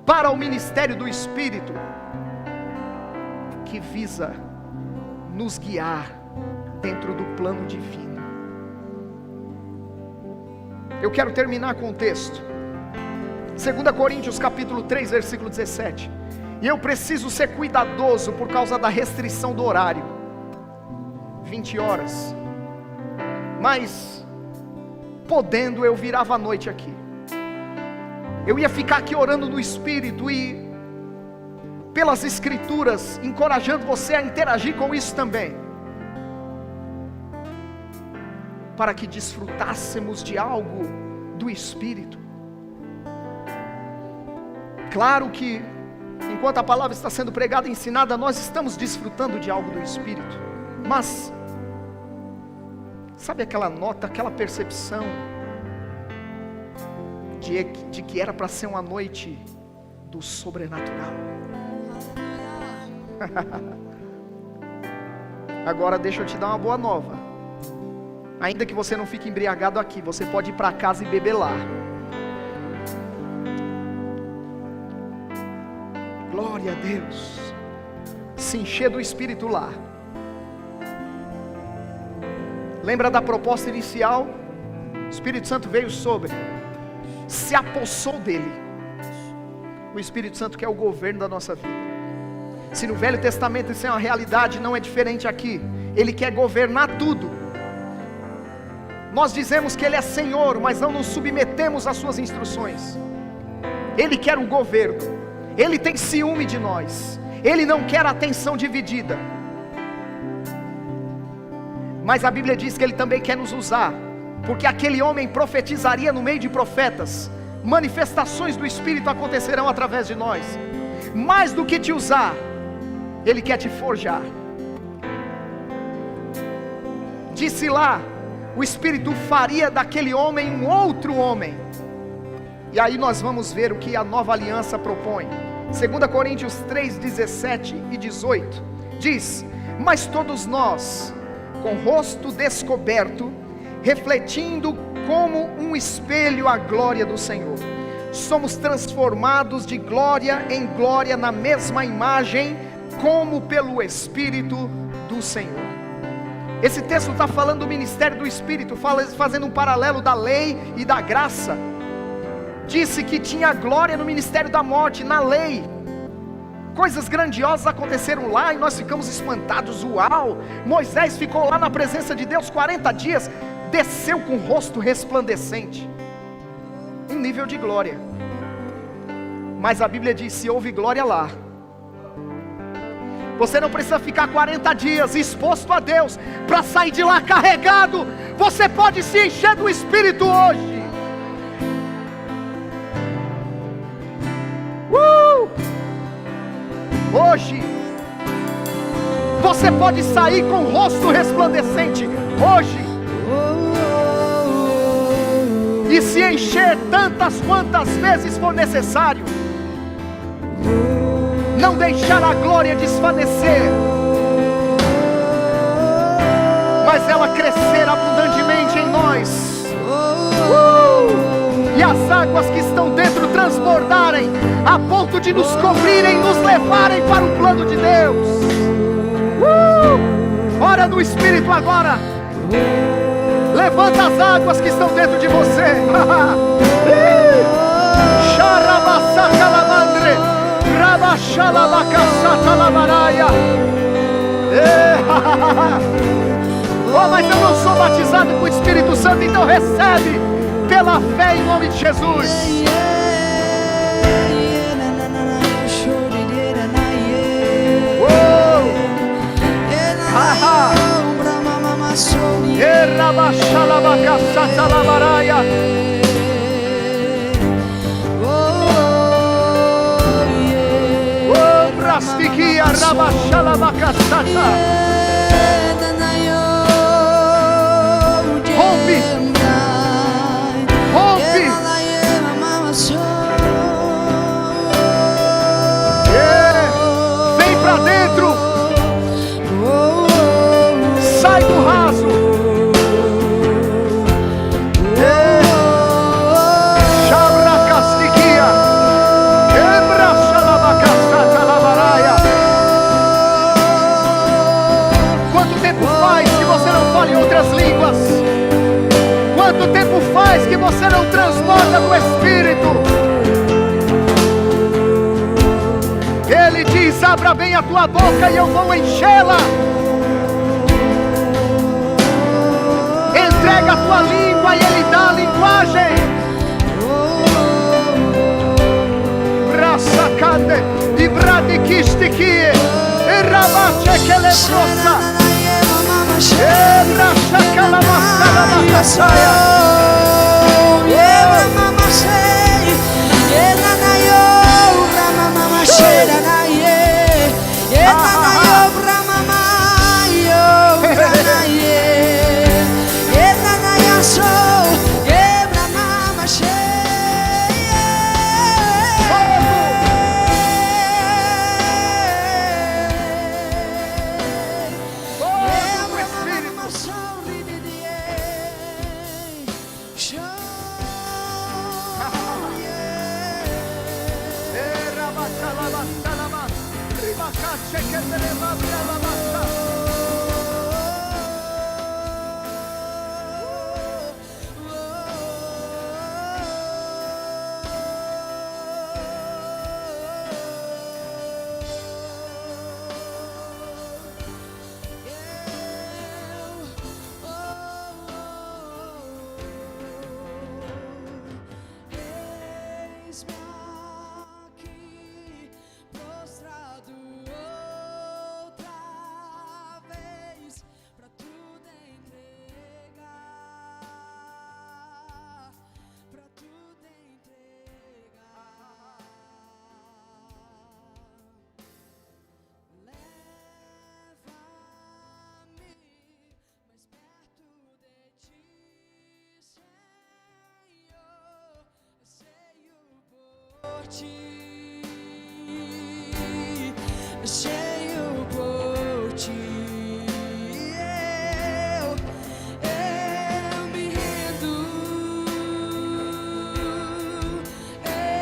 para o ministério do Espírito, que visa nos guiar dentro do plano divino. Eu quero terminar com o texto, 2 Coríntios capítulo 3, versículo 17. E eu preciso ser cuidadoso por causa da restrição do horário, 20 horas. Mas, podendo, eu virava a noite aqui. Eu ia ficar aqui orando no Espírito e pelas Escrituras, encorajando você a interagir com isso também, para que desfrutássemos de algo do Espírito. Claro que, enquanto a palavra está sendo pregada e ensinada, nós estamos desfrutando de algo do Espírito, mas, sabe aquela nota, aquela percepção, de que era para ser uma noite do sobrenatural. Agora deixa eu te dar uma boa nova. Ainda que você não fique embriagado aqui, você pode ir para casa e beber lá. Glória a Deus. Se encher do Espírito lá. Lembra da proposta inicial? O Espírito Santo veio sobre, se apossou dele. O Espírito Santo quer o governo da nossa vida. Se no Velho Testamento isso é uma realidade, não é diferente aqui. Ele quer governar tudo. Nós dizemos que Ele é Senhor, mas não nos submetemos às suas instruções. Ele quer o governo. Ele tem ciúme de nós. Ele não quer atenção dividida. Mas a Bíblia diz que Ele também quer nos usar, porque aquele homem profetizaria no meio de profetas. Manifestações do Espírito acontecerão através de nós. Mais do que te usar, Ele quer te forjar. Disse lá, o Espírito faria daquele homem um outro homem. E aí nós vamos ver o que a nova aliança propõe. 2 Coríntios 3, 17 e 18 diz: mas todos nós, com rosto descoberto, refletindo como um espelho a glória do Senhor, somos transformados de glória em glória na mesma imagem, como pelo Espírito do Senhor. Esse texto está falando do ministério do Espírito, fazendo um paralelo da lei e da graça. Disse que tinha glória no ministério da morte, na lei. Coisas grandiosas aconteceram lá e nós ficamos espantados. Uau! Moisés ficou lá na presença de Deus 40 dias, desceu com o rosto resplandecente, um nível de glória. Mas a Bíblia diz: se houve glória lá, você não precisa ficar 40 dias exposto a Deus para sair de lá carregado. Você pode se encher do Espírito hoje. Hoje você pode sair com o rosto resplandecente hoje, e se encher tantas quantas vezes for necessário. Não deixar a glória desvanecer, mas ela crescer abundantemente em nós. E as águas que estão dentro transbordarem, a ponto de nos cobrirem, nos levarem para o plano de Deus. Ora no Espírito agora. Levanta as águas que estão dentro de você. Oh, mas eu não sou batizado com o Espírito Santo, então recebe pela fé em nome de Jesus. Rompe, rompe. Vem pra dentro. Sai do raso. Quanto tempo faz que você não fala em outras línguas? Quanto tempo faz que você não transborda do Espírito? Ele diz: abra bem a tua boca e eu vou enchê-la. Entrega a tua língua e Ele dá a linguagem. Brasacande e bradiquistiquie e rabache que lebrosa. E brasacala masala macasaia. Cheio por ti, eu me rendo, eu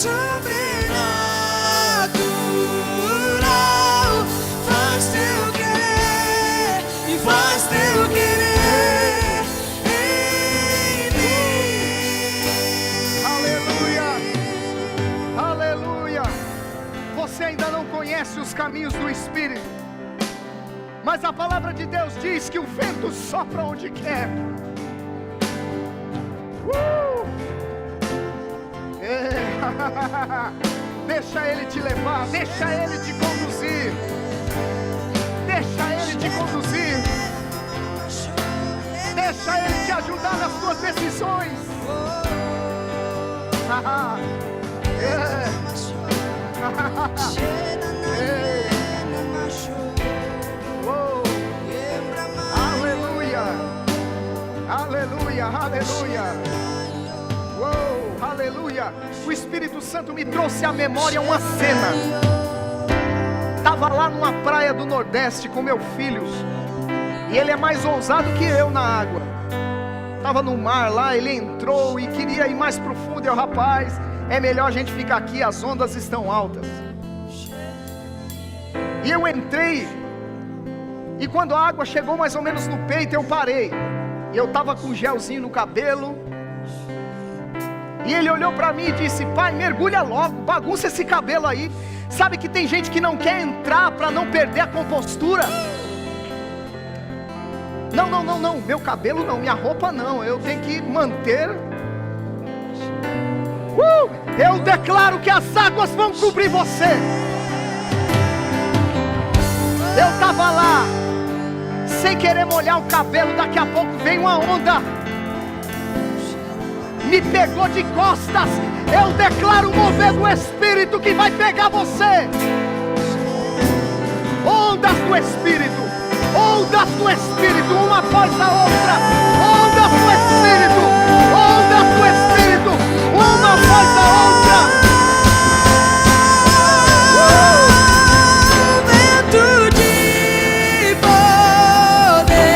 sobrenatural. Faz teu querer e faz teu querer em mim. Aleluia, aleluia. Você ainda não conhece os caminhos do Espírito, mas a palavra de Deus diz que o vento sopra onde quer. Deixa Ele te levar, deixa Ele te conduzir, deixa Ele te conduzir, deixa Ele te ajudar nas tuas decisões. Aleluia, aleluia, aleluia. Aleluia. O Espírito Santo me trouxe à memória uma cena. Estava lá numa praia do Nordeste com meus filhos, e ele é mais ousado que eu na água. Estava no mar lá, ele entrou e queria ir mais profundo. Eu, rapaz, é melhor a gente ficar aqui, as ondas estão altas. E eu entrei, e quando a água chegou mais ou menos no peito, eu parei. E eu estava com um gelzinho no cabelo. E ele olhou para mim e disse: pai, mergulha logo, bagunça esse cabelo aí. Sabe que tem gente que não quer entrar para não perder a compostura. Não, meu cabelo não, minha roupa não, eu tenho que manter. Eu declaro que as águas vão cobrir você. Eu estava lá, sem querer molhar o cabelo, daqui a pouco vem uma onda, me pegou de costas. Eu declaro o mover do Espírito que vai pegar você. Ondas do Espírito, ondas do Espírito, uma após a outra. Ondas do Espírito, ondas do Espírito, uma após a outra. Vento de poder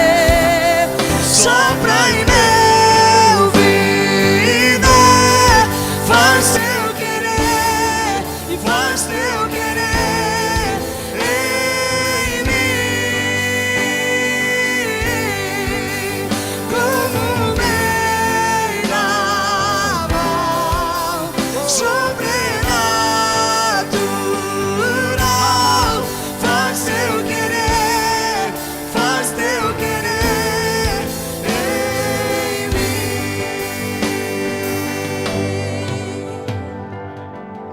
sopra em meu vida. Faz teu querer e faz teu querer em mim. Como um vendaval sobrenatural. Faz teu querer, faz teu querer em mim.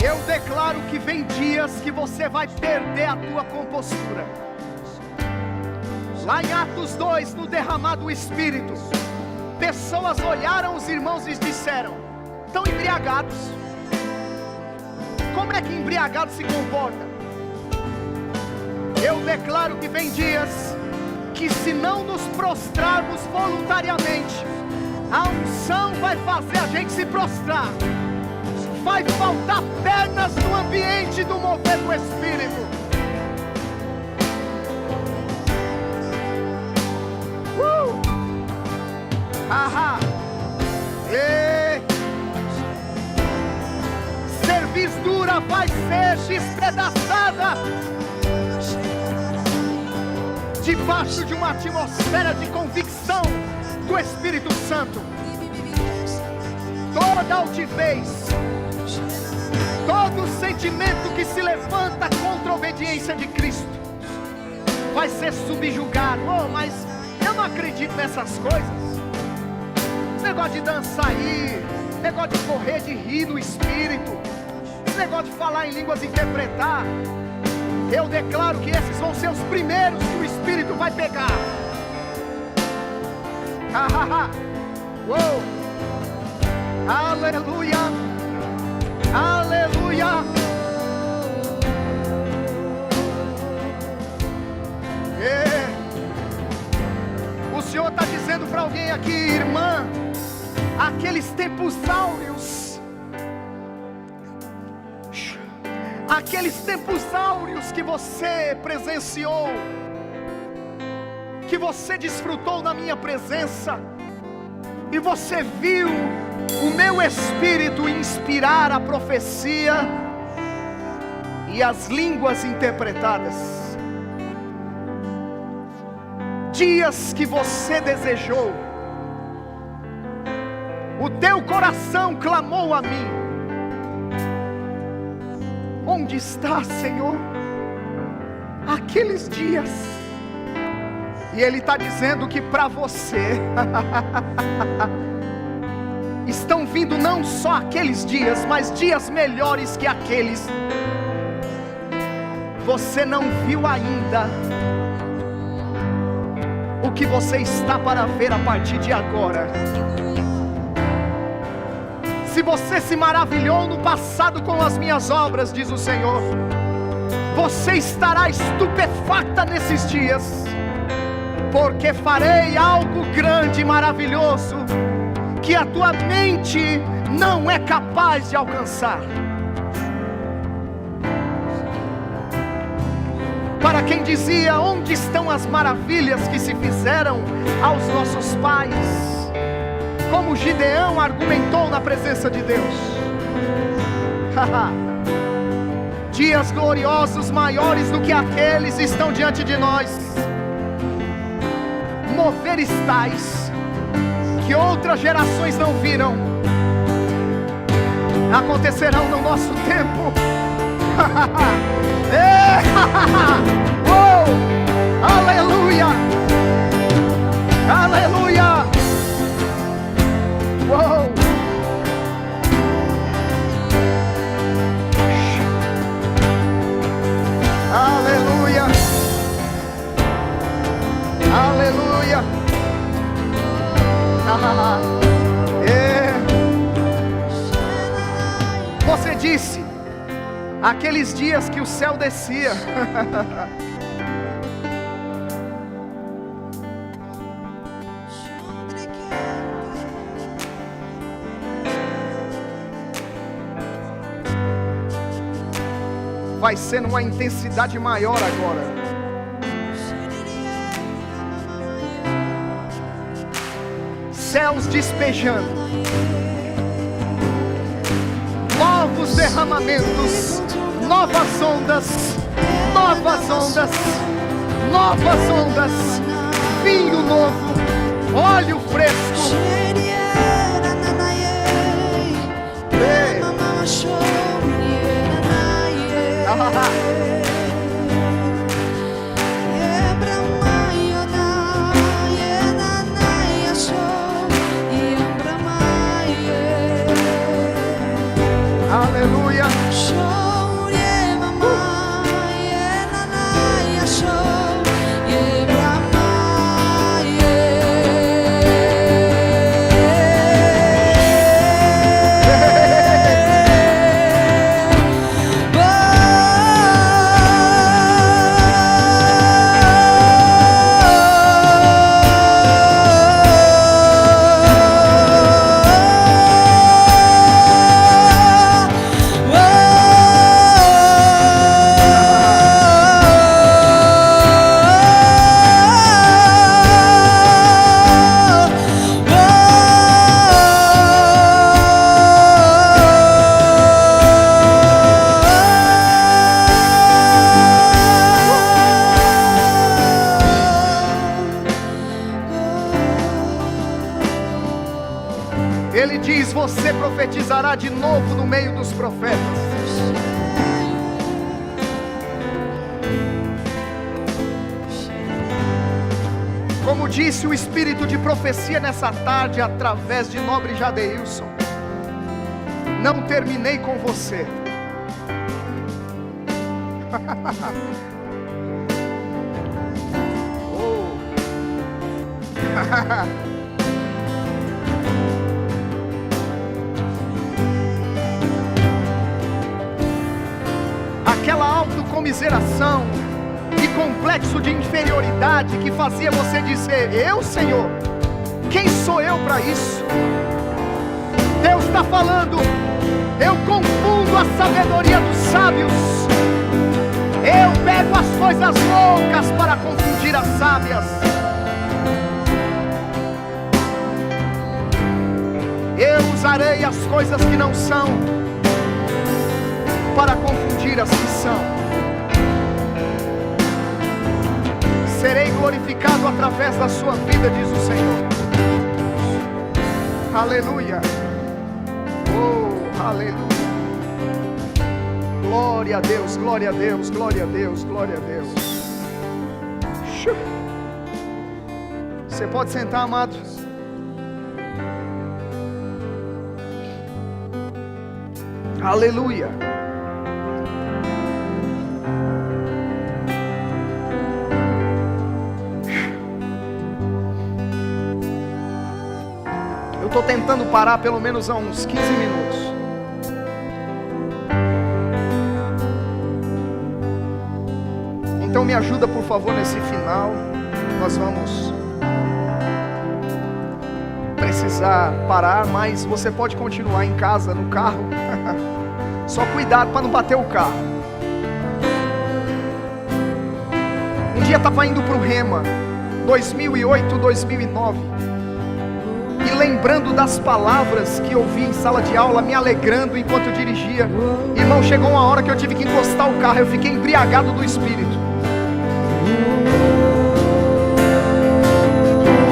Eu declaro que vem dias que você vai perder a tua compostura. Lá em Atos 2, no derramar do Espírito, pessoas olharam os irmãos e disseram: estão embriagados. Como é que embriagado se comporta? Eu declaro que vem dias que, se não nos prostrarmos voluntariamente, a unção vai fazer a gente se prostrar. Vai faltar pernas no ambiente do mover do Espírito. Ahá. Servidura vai ser despedaçada debaixo de uma atmosfera de convicção do Espírito Santo. Toda altivez, todo sentimento que se levanta contra a obediência de Cristo vai ser subjugado. Oh, mas eu não acredito nessas coisas. Esse negócio de dançar aí, negócio de correr, de rir no Espírito, esse negócio de falar em línguas e interpretar. Eu declaro que esses vão ser os primeiros que o Espírito vai pegar. Uou. Aleluia, aleluia. O Senhor está dizendo para alguém aqui: irmã, aqueles tempos áureos, aqueles tempos áureos que você presenciou, que você desfrutou na minha presença, e você viu o meu espírito inspirar a profecia e as línguas interpretadas. Dias que você desejou, o teu coração clamou a mim. Onde está, Senhor, aqueles dias? E Ele está dizendo que para você estão vindo não só aqueles dias, mas dias melhores que aqueles. Você não viu ainda o que você está para ver a partir de agora. Se você se maravilhou no passado com as minhas obras, diz o Senhor, você estará estupefacta nesses dias, porque farei algo grande e maravilhoso, que a tua mente não é capaz de alcançar. Para quem dizia, onde estão as maravilhas que se fizeram aos nossos pais? Como Gideão argumentou na presença de Deus. Dias gloriosos maiores do que aqueles estão diante de nós. Moveres tais que outras gerações não viram acontecerão no nosso tempo. Oh, aleluia, aleluia. Uou. Aleluia, aleluia. Você disse, aqueles dias que o céu descia. Vai ser numa intensidade maior agora. Céus despejando, novos derramamentos, novas ondas, novas ondas, novas ondas, vinho novo, óleo fresco. Aleluia. Ele diz, você profetizará de novo no meio dos profetas. Como disse o espírito de profecia nessa tarde, através de nobre Jadeilson, não terminei com você. Oh. Aquela autocomiseração e complexo de inferioridade que fazia você dizer, eu, Senhor, quem sou eu para isso? Deus está falando, eu confundo a sabedoria dos sábios, eu pego as coisas loucas para confundir as sábias. Eu os usarei as coisas que não são para confundir as que são. Serei glorificado através da sua vida, diz o Senhor. Aleluia. Oh, aleluia. Glória a Deus, glória a Deus, glória a Deus, glória a Deus. Você pode sentar, amado. Aleluia. Eu estou tentando parar pelo menos há uns 15 minutos. Então me ajuda, por favor, nesse final. Nós vamos precisar parar, mas você pode continuar em casa, no carro. Só cuidado para não bater o carro. Um dia estava indo para o Rema, 2008, 2009, e lembrando das palavras que ouvi em sala de aula, me alegrando enquanto eu dirigia. Irmão, chegou uma hora que eu tive que encostar o carro, eu fiquei embriagado do Espírito.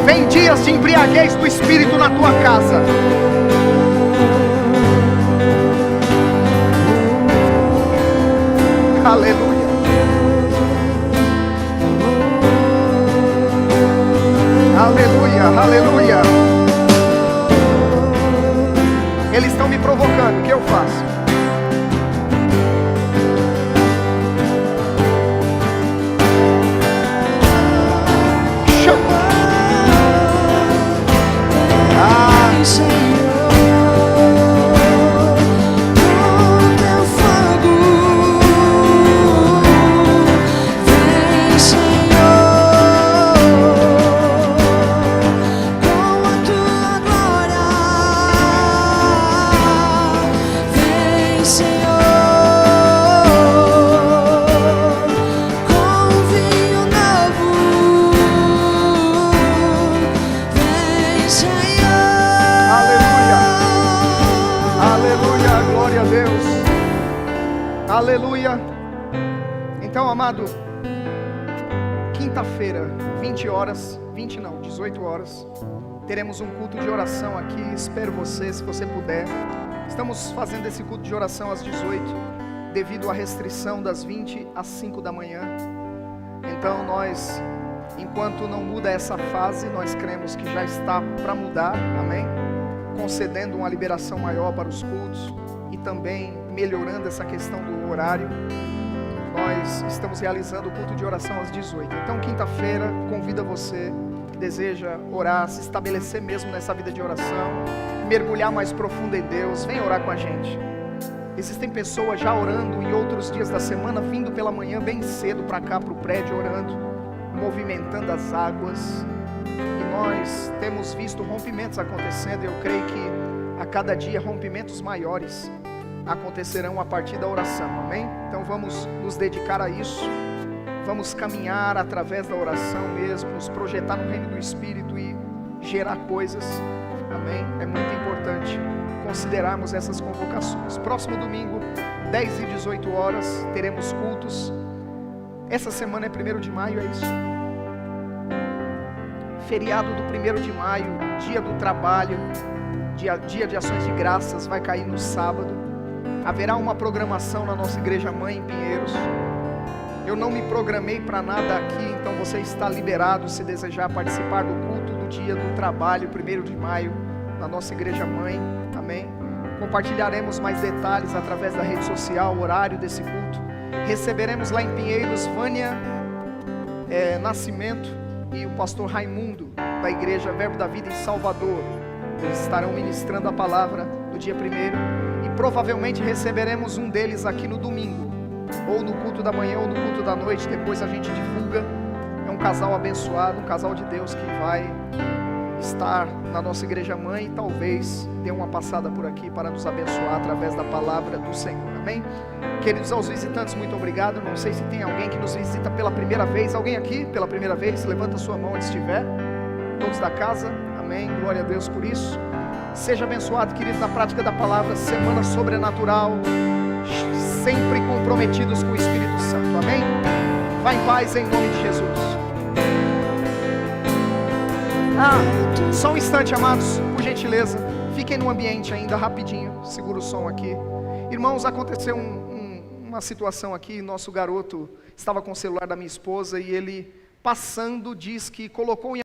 Vem dias de embriaguez do Espírito na tua casa. Aleluia. Aleluia, aleluia. Eles estão me provocando, o que eu faço? Aleluia. Então, amado, quinta-feira, 18 horas, teremos um culto de oração aqui. Espero você, se você puder. Estamos fazendo esse culto de oração às 18, devido à restrição das 20 às 5 da manhã. Então nós, enquanto não muda essa fase, nós cremos que já está para mudar, amém? Concedendo uma liberação maior para os cultos e também melhorando essa questão do horário. Nós estamos realizando o culto de oração às 18. Então, quinta-feira, convido você que deseja orar, se estabelecer mesmo nessa vida de oração, mergulhar mais profundo em Deus, vem orar com a gente. Existem pessoas já orando em outros dias da semana, vindo pela manhã bem cedo para cá, para o prédio, orando, movimentando as águas. E nós temos visto rompimentos acontecendo. Eu creio que a cada dia rompimentos maiores acontecerão a partir da oração, amém? Então vamos nos dedicar a isso, vamos caminhar através da oração mesmo, nos projetar no reino do Espírito e gerar coisas, amém? É muito importante considerarmos essas convocações. Próximo domingo, 10 e 18 horas, teremos cultos. Essa semana é 1º de maio, é isso? Feriado do 1º de maio, dia do trabalho, dia de ações de graças, vai cair no sábado. Haverá uma programação na nossa igreja mãe em Pinheiros. Eu não me programei para nada aqui, então você está liberado se desejar participar do culto do dia do trabalho, 1º de maio, na nossa igreja mãe, amém? Compartilharemos mais detalhes através da rede social, o horário desse culto. Receberemos lá em Pinheiros Vânia Nascimento e o pastor Raimundo, da igreja Verbo da Vida em Salvador. Eles estarão ministrando a palavra do dia 1º. Provavelmente receberemos um deles aqui no domingo, ou no culto da manhã ou no culto da noite. Depois a gente divulga. É um casal abençoado, um casal de Deus que vai estar na nossa igreja mãe e talvez dê uma passada por aqui para nos abençoar através da palavra do Senhor, amém? Queridos, aos visitantes, muito obrigado. Não sei se tem alguém que nos visita pela primeira vez. Alguém aqui pela primeira vez? Levanta sua mão onde estiver. Todos da casa, amém? Glória a Deus por isso. Seja abençoado, querido, na prática da palavra. Semana sobrenatural, sempre comprometidos com o Espírito Santo, amém? Vá em paz em nome de Jesus. Só um instante, amados, por gentileza, fiquem no ambiente ainda, rapidinho, segura o som aqui. Irmãos, aconteceu uma situação aqui. Nosso garoto estava com o celular da minha esposa e ele, passando, diz que colocou em